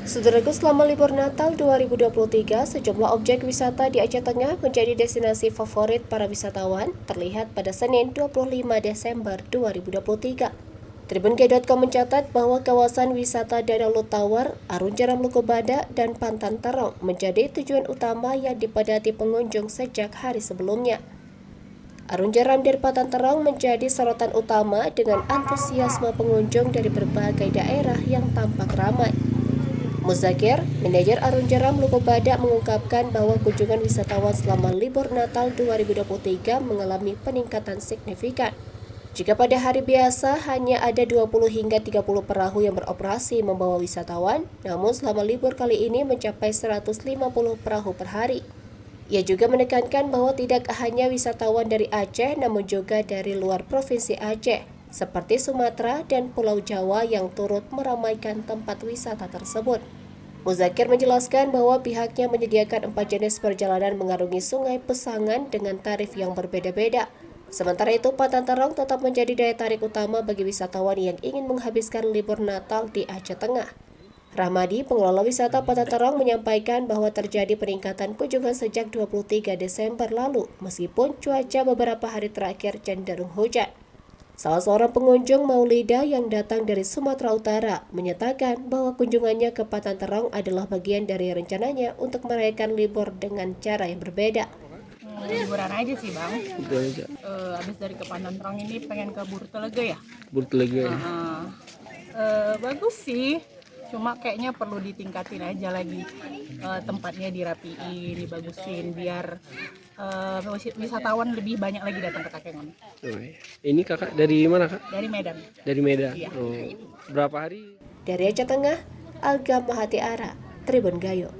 Saudaraku, selama libur Natal 2023, sejumlah objek wisata di Aceh Tengah menjadi destinasi favorit para wisatawan, terlihat pada Senin 25 Desember 2023. Tribun.com mencatat bahwa kawasan wisata Danau Tawar, Arung Jeram Lukubada, dan Pantan Terong menjadi tujuan utama yang dipadati pengunjung sejak hari sebelumnya. Arung Jeram dan Pantan Terong menjadi sorotan utama dengan antusiasme pengunjung dari berbagai daerah yang tampak ramai. Muzakir, manajer Arung Jeram Lukubada, mengungkapkan bahwa kunjungan wisatawan selama libur Natal 2023 mengalami peningkatan signifikan. Jika pada hari biasa hanya ada 20 hingga 30 perahu yang beroperasi membawa wisatawan, namun selama libur kali ini mencapai 150 perahu per hari. Ia juga menekankan bahwa tidak hanya wisatawan dari Aceh namun juga dari luar provinsi Aceh, seperti Sumatera dan Pulau Jawa yang turut meramaikan tempat wisata tersebut. Muzakir menjelaskan bahwa pihaknya menyediakan 4 jenis perjalanan mengarungi Sungai Pesangan dengan tarif yang berbeda-beda. Sementara itu, Pantan Terong tetap menjadi daya tarik utama bagi wisatawan yang ingin menghabiskan libur Natal di Aceh Tengah. Rahmadi, pengelola wisata Pantan Terong, menyampaikan bahwa terjadi peningkatan kunjungan sejak 23 Desember lalu, meskipun cuaca beberapa hari terakhir cenderung hujan. Salah seorang pengunjung, Maulida, yang datang dari Sumatera Utara, menyatakan bahwa kunjungannya ke Pantan Terong adalah bagian dari rencananya untuk merayakan libur dengan cara yang berbeda. Liburan aja sih bang. Abis dari ke Pantan Terong ini pengen ke Burtelega ya. Burtelega ya. Bagus sih, cuma kayaknya perlu ditingkatin aja lagi, tempatnya dirapiin, dibagusin biar wisatawan lebih banyak lagi datang ke Takengon. Oh, iya. Ini kakak dari mana kak? Dari Medan. Dari Medan. Iya. Oh, berapa hari? Dari Aceh Tengah, Alga Mahati Ara, Tribun Gayo.